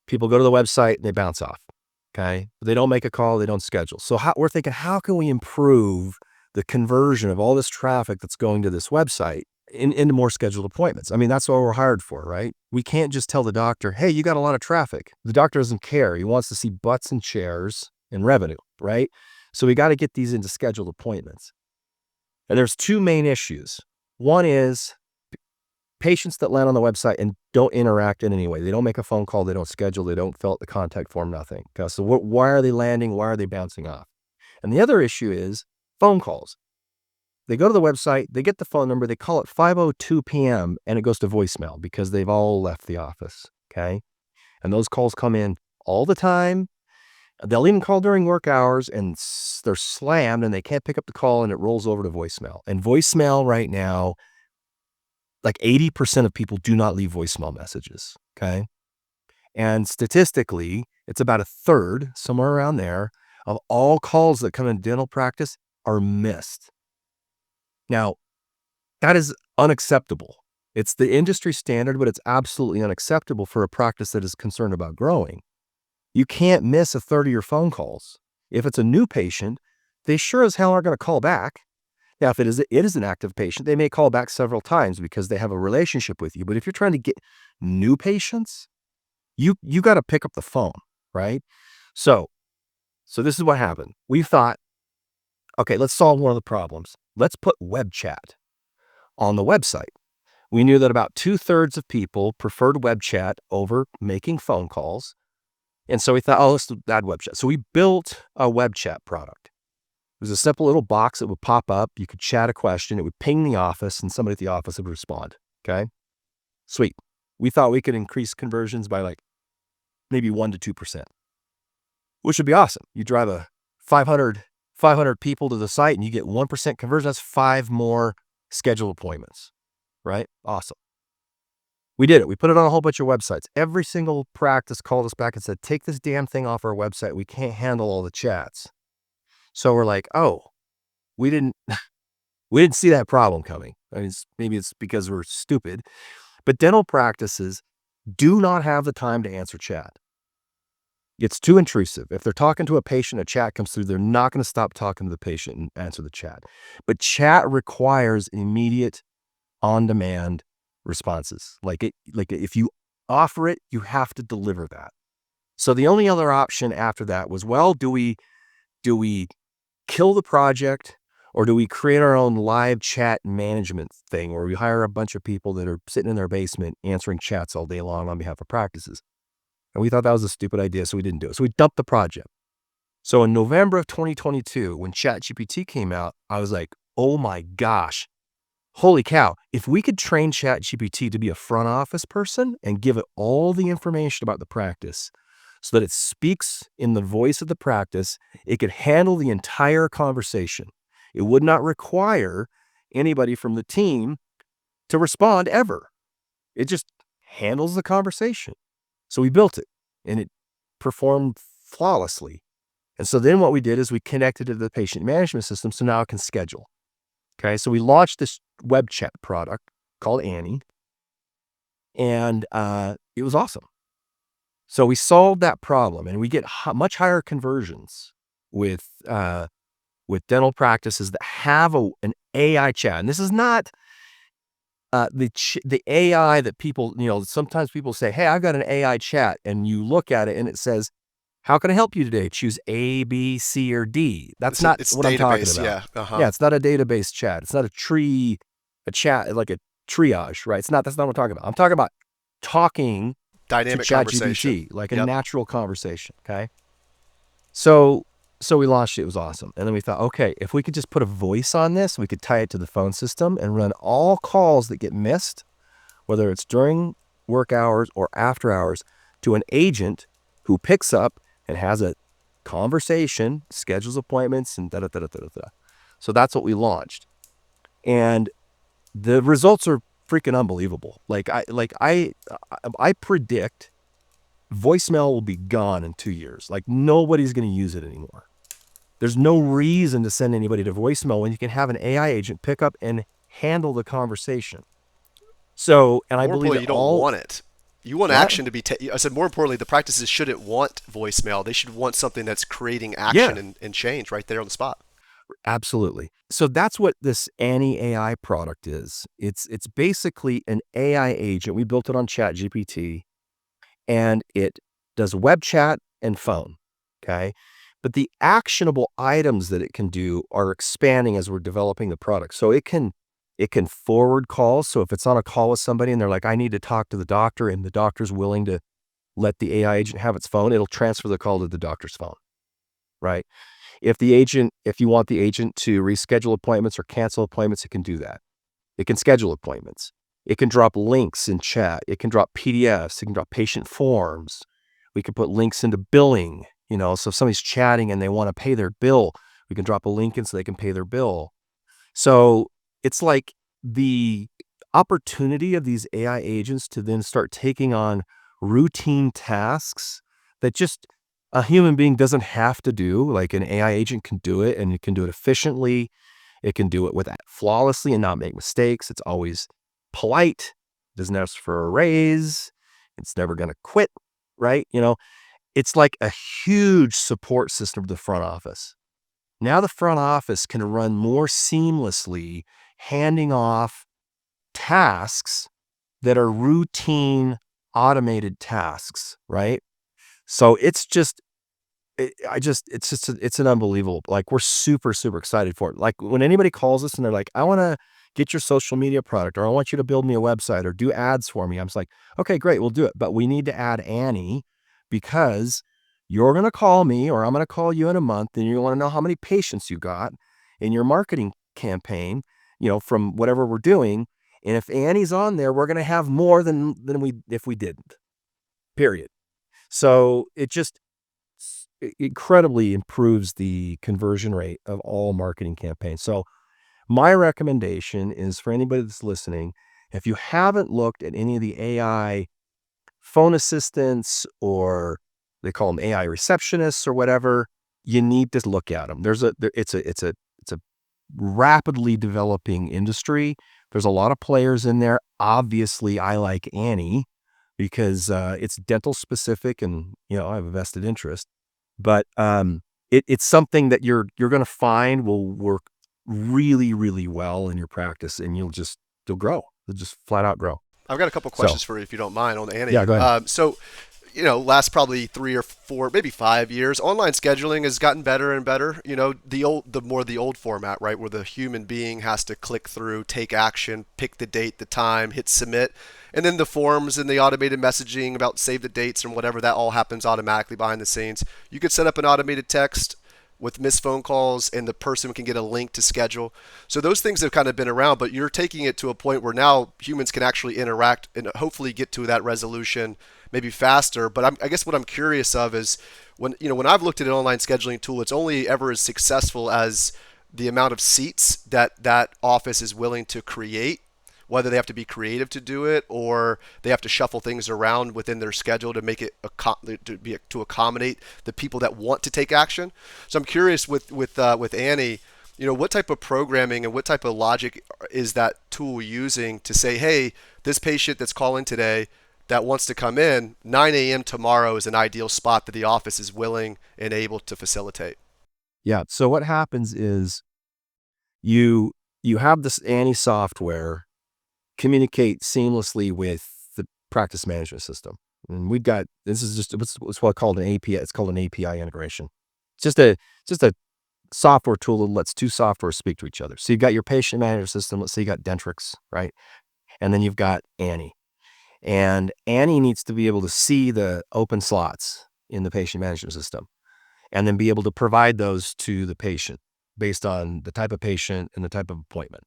People go to the website and they bounce off, okay? They don't make a call, they don't schedule. So we're thinking, how can we improve the conversion of all this traffic that's going to this website into more scheduled appointments? I mean, that's what we're hired for, right? We can't just tell the doctor, hey, you got a lot of traffic. The doctor doesn't care. He wants to see butts and chairs and revenue, right? So we got to get these into scheduled appointments. And there's two main issues. One is patients that land on the website and don't interact in any way. They don't make a phone call. They don't schedule. They don't fill out the contact form, nothing. Okay, so why are they landing? Why are they bouncing off? And the other issue is phone calls. They go to the website, they get the phone number, they call at 5:02 p.m. and it goes to voicemail because they've all left the office, okay? And those calls come in all the time. They'll even call during work hours and they're slammed and they can't pick up the call and it rolls over to voicemail. And voicemail right now, like 80% of people do not leave voicemail messages, okay? And statistically, it's about a third, somewhere around there, of all calls that come in dental practice are missed. Now, that is unacceptable. It's the industry standard, but it's absolutely unacceptable for a practice that is concerned about growing. You can't miss a third of your phone calls. If it's a new patient, they sure as hell aren't going to call back. Now, if it is an active patient, they may call back several times because they have a relationship with you. But if you're trying to get new patients, you got to pick up the phone, right? So this is what happened. We thought, okay, let's solve one of the problems. Let's put web chat on the website. We knew that about 2/3 of people preferred web chat over making phone calls. And so we thought, let's add web chat. So we built a web chat product. It was a simple little box that would pop up. You could chat a question. It would ping the office and somebody at the office would respond. Okay. Sweet. We thought we could increase conversions by like maybe 1% to 2%, which would be awesome. You drive 500 people to the site and you get 1% conversion. That's 5 more scheduled appointments, right? Awesome. We did it. We put it on a whole bunch of websites. Every single practice called us back and said, take this damn thing off our website. We can't handle all the chats. So we're like, oh, we didn't we didn't see that problem coming. I mean, maybe it's because we're stupid, but dental practices do not have the time to answer chat. It's too intrusive. If they're talking to a patient, a chat comes through, they're not going to stop talking to the patient and answer the chat. But chat requires immediate, on-demand responses. Like if you offer it, you have to deliver that. So the only other option after that was, well, do we kill the project, or do we create our own live chat management thing where we hire a bunch of people that are sitting in their basement answering chats all day long on behalf of practices? And we thought that was a stupid idea, so we didn't do it. So we dumped the project. So in November of 2022, when ChatGPT came out, I was like, oh my gosh, holy cow. If we could train ChatGPT to be a front office person and give it all the information about the practice so that it speaks in the voice of the practice, it could handle the entire conversation. It would not require anybody from the team to respond ever. It just handles the conversation. So we built it and it performed flawlessly. And so then what we did is we connected to the patient management system so now it can schedule. Okay, so we launched this web chat product called Annie, and it was awesome. So we solved that problem, and we get much higher conversions with dental practices that have an AI chat. And this is not the AI that people, sometimes people say, hey, I've got an AI chat, and you look at it and it says, how can I help you today? Choose A, B, C, or D. That's not It's what I'm talking database, about. yeah. Yeah, it's not a database chat. It's not a chat like a triage, right? That's not what I'm talking about. I'm talking about talking to Dynamic conversation. ChatGPT like a Yep. natural conversation, okay? So we launched it. It was awesome. And then we thought, okay, if we could just put a voice on this, we could tie it to the phone system and run all calls that get missed, whether it's during work hours or after hours, to an agent who picks up and has a conversation, schedules appointments, and da-da-da-da-da-da. So that's what we launched. And the results are freaking unbelievable. I predict voicemail will be gone in 2 years. Like nobody's going to use it anymore. There's no reason to send anybody to voicemail when you can have an AI agent pick up and handle the conversation. So, and I More believe importantly, that you don't want it. You want what? action to be. I said more importantly, the practices shouldn't want voicemail. They should want something that's creating Yeah, action and change right there on the spot. absolutely. So that's what this Annie AI product is. It's basically an AI agent. We built it on ChatGPT, and it does web chat and phone. Okay. But the actionable items that it can do are expanding as we're developing the product. So it can forward calls. So if it's on a call with somebody and they're like, I need to talk to the doctor, and the doctor's willing to let the AI agent have its phone, it'll transfer the call to the doctor's phone. Right. If you want the agent to reschedule appointments or cancel appointments, it can do that. It can schedule appointments. It can drop links in chat. It can drop PDFs. It can drop patient forms. We can put links into billing. So if somebody's chatting and they want to pay their bill, we can drop a link in so they can pay their bill. So it's like the opportunity of these AI agents to then start taking on routine tasks that just a human being doesn't have to do. Like an AI agent can do it, and it can do it efficiently. It can do it flawlessly and not make mistakes. It's always polite. Doesn't ask for a raise. It's never going to quit, right? It's like a huge support system to the front office. Now the front office can run more seamlessly, handing off tasks that are routine automated tasks, right? So it's an unbelievable, like we're super, super excited for it. Like when anybody calls us and they're like, I want to get your social media product, or I want you to build me a website or do ads for me. I'm just like, okay, great, we'll do it. But we need to add Annie because you're going to call me, or I'm going to call you in a month, and you want to know how many patients you got in your marketing campaign, from whatever we're doing. And if Annie's on there, we're going to have more than if we didn't, period. So it just incredibly improves the conversion rate of all marketing campaigns. So my recommendation is for anybody that's listening, If you haven't looked at any of the AI phone assistants, or they call them AI receptionists or whatever, you need to look at them. It's a rapidly developing industry. There's a lot of players in there. Obviously, I like Annie because it's dental specific, and I have a vested interest. But it's something that you're going to find will work really, really well in your practice, and you'll grow. You'll just flat out grow. I've got a couple So questions for you if you don't mind on yeah, Annie. go ahead. Last probably 3 or 4, maybe 5 years, online scheduling has gotten better and better. The old format, right, where the human being has to click through, take action, pick the date, the time, hit submit, and then the forms and the automated messaging about save the dates and whatever, that all happens automatically behind the scenes. You could set up an automated text with missed phone calls, and the person can get a link to schedule. So those things have kind of been around, but you're taking it to a point where now humans can actually interact and hopefully get to that resolution maybe faster. But I guess what I'm curious of is when I've looked at an online scheduling tool, it's only ever as successful as the amount of seats that office is willing to create, whether they have to be creative to do it or they have to shuffle things around within their schedule to make it to accommodate the people that want to take action. So I'm curious with Annie, what type of programming and what type of logic is that tool using to say, hey, this patient that's calling today that wants to come in 9 a.m. tomorrow is an ideal spot that the office is willing and able to facilitate. Yeah. So what happens is you have this Annie software communicate seamlessly with the practice management system. And this is just what's called an API. It's called an API integration. It's just a software tool that lets two softwares speak to each other. So you've got your patient management system. Let's say you got Dentrix, right? And then you've got Annie. And Annie needs to be able to see the open slots in the patient management system and then be able to provide those to the patient based on the type of patient and the type of appointment.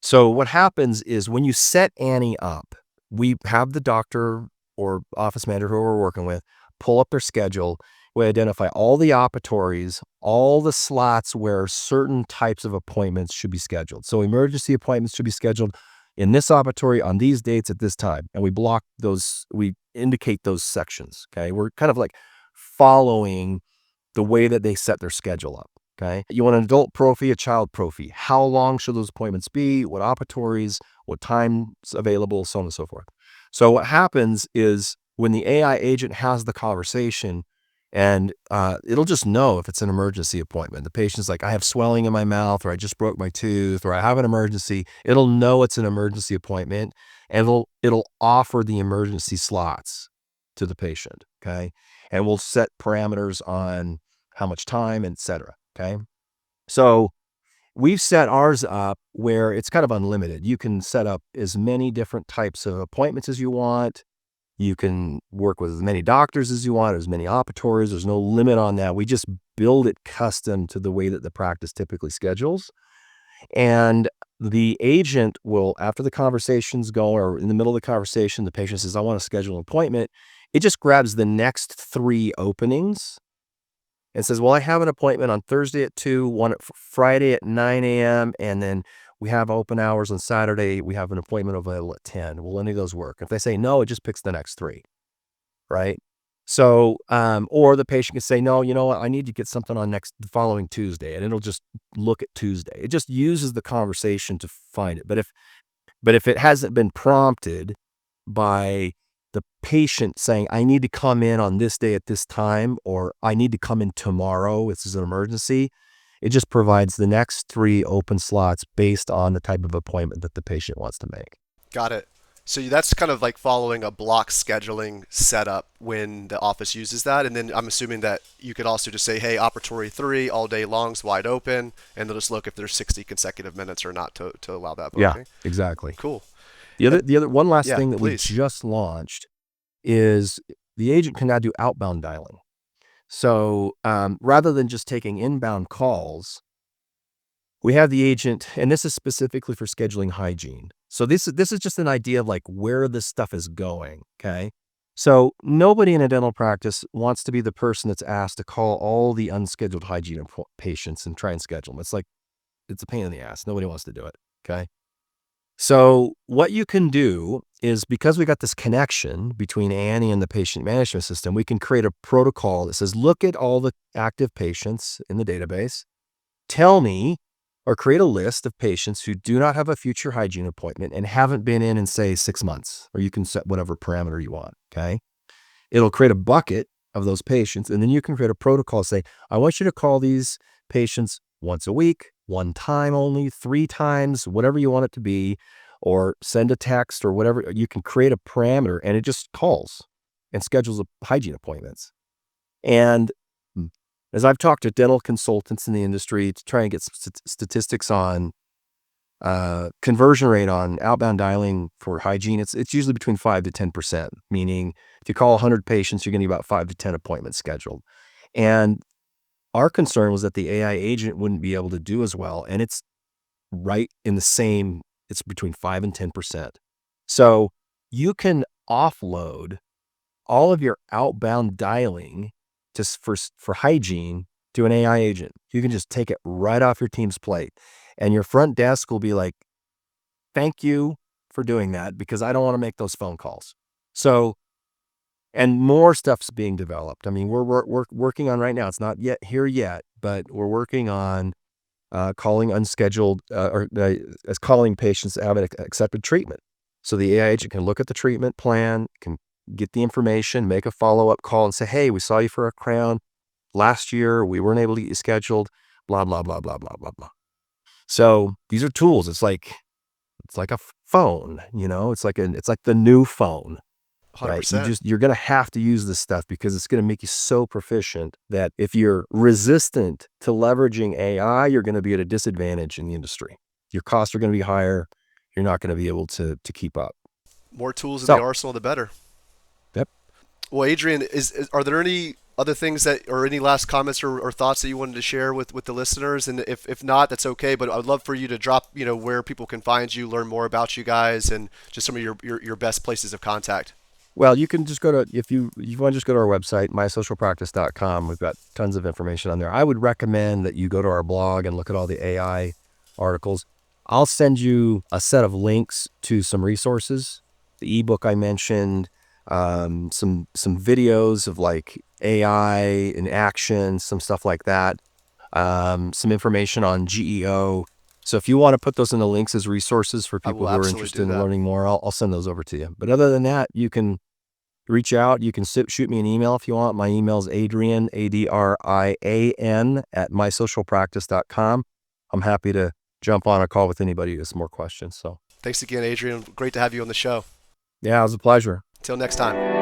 So what happens is when you set Annie up, we have the doctor or office manager who we're working with pull up their schedule. We identify all the operatories, all the slots where certain types of appointments should be scheduled. So emergency appointments should be scheduled in this operatory on these dates at this time. And we block those, we indicate those sections. Okay. We're kind of like following the way that they set their schedule up. Okay. You want an adult prophy, a child prophy. How long should those appointments be? What operatories, what time's available, so on and so forth. So what happens is when the AI agent has the conversation, and it'll just know if it's an emergency appointment. The patient's like, I have swelling in my mouth, or I just broke my tooth, or I have an emergency. It'll know it's an emergency appointment, and it'll offer the emergency slots to the patient. Okay. And we'll set parameters on how much time, et cetera. Okay. So we've set ours up where it's kind of unlimited. You can set up as many different types of appointments as you want. You can work with as many doctors as you want, as many operatories. There's no limit on that. We just build it custom to the way that the practice typically schedules. And the agent will, after the conversation's going, or in the middle of the conversation, the patient says, I want to schedule an appointment. It just grabs the next 3 openings and says, well, I have an appointment on Thursday at 2, one at Friday at 9 a.m., and then we have open hours on Saturday. We have an appointment available at 10. Will any of those work? If they say no, it just picks the next 3, right? So, or the patient can say, no, you know what? I need to get something on the following Tuesday, and it'll just look at Tuesday. It just uses the conversation to find it. But if it hasn't been prompted by the patient saying, I need to come in on this day at this time, or I need to come in tomorrow, this is an emergency, it just provides the next 3 open slots based on the type of appointment that the patient wants to make. Got it. So that's kind of like following a block scheduling setup when the office uses that. And then I'm assuming that you could also just say, hey, operatory 3 all day long's wide open, and they'll just look if there's 60 consecutive minutes or not to allow that booking. Yeah, exactly. Cool. The other one last thing that please. we just launched is the agent can now do outbound dialing. So rather than just taking inbound calls, we have the agent, and this is specifically for scheduling hygiene. So this is just an idea of like where this stuff is going. Okay. So nobody in a dental practice wants to be the person that's asked to call all the unscheduled hygiene patients and try and schedule them. It's a pain in the ass. Nobody wants to do it. Okay. So what you can do is, because we got this connection between Annie and the patient management system, we can create a protocol that says, look at all the active patients in the database, tell me, or create a list of patients who do not have a future hygiene appointment and haven't been in say 6 months, or you can set whatever parameter you want, okay? It'll create a bucket of those patients, and then you can create a protocol, say, I want you to call these patients once a week, one time only, 3 times, whatever you want it to be, or send a text or whatever. You can create a parameter, and it just calls and schedules hygiene appointments. And as I've talked to dental consultants in the industry to try and get statistics on conversion rate on outbound dialing for hygiene, it's usually between 5 to 10%, meaning if you call 100 patients, you're going to get about 5 to 10 appointments scheduled. And our concern was that the AI agent wouldn't be able to do as well. And it's right in the same, it's between 5 and 10%. So you can offload all of your outbound dialing just for hygiene to an AI agent. You can just take it right off your team's plate. And your front desk will be like, thank you for doing that, because I don't want to make those phone calls. So, and more stuff's being developed. I mean, we're working on right now. It's not yet here yet, but we're working on calling unscheduled as calling patients that haven't accepted treatment. So the AI agent can look at the treatment plan, can get the information, make a follow-up call and say, hey, we saw you for a crown last year. We weren't able to get you scheduled, blah, blah, blah, blah, blah, blah, blah. So these are tools. It's like a phone, it's like the new phone, right? 100%. You're going to have to use this stuff, because it's going to make you so proficient that if you're resistant to leveraging AI, you're going to be at a disadvantage in the industry. Your costs are going to be higher. You're not going to be able to keep up. More tools in the So, arsenal, the better. yep. Well, Adrian, are there any other things or any last comments or thoughts that you wanted to share with the listeners? And if not, that's okay. But I'd love for you to drop, where people can find you, learn more about you guys, and just some of your best places of contact. Well, you can just go to, if you want to just go to our website, mysocialpractice.com. We've got tons of information on there. I would recommend that you go to our blog and look at all the AI articles. I'll send you a set of links to some resources, the ebook I mentioned, some videos of like AI in action, some stuff like that, some information on GEO. So if you want to put those in the links as resources for I people will who are absolutely interested do in that. learning more, I'll send those over to you. But other than that, you can reach out. You can shoot me an email if you want. My email is Adrian, Adrian, at mysocialpractice.com. I'm happy to jump on a call with anybody who has more questions. So Thanks again, Adrian. Great to have you on the show. yeah, it was a pleasure. Until next time.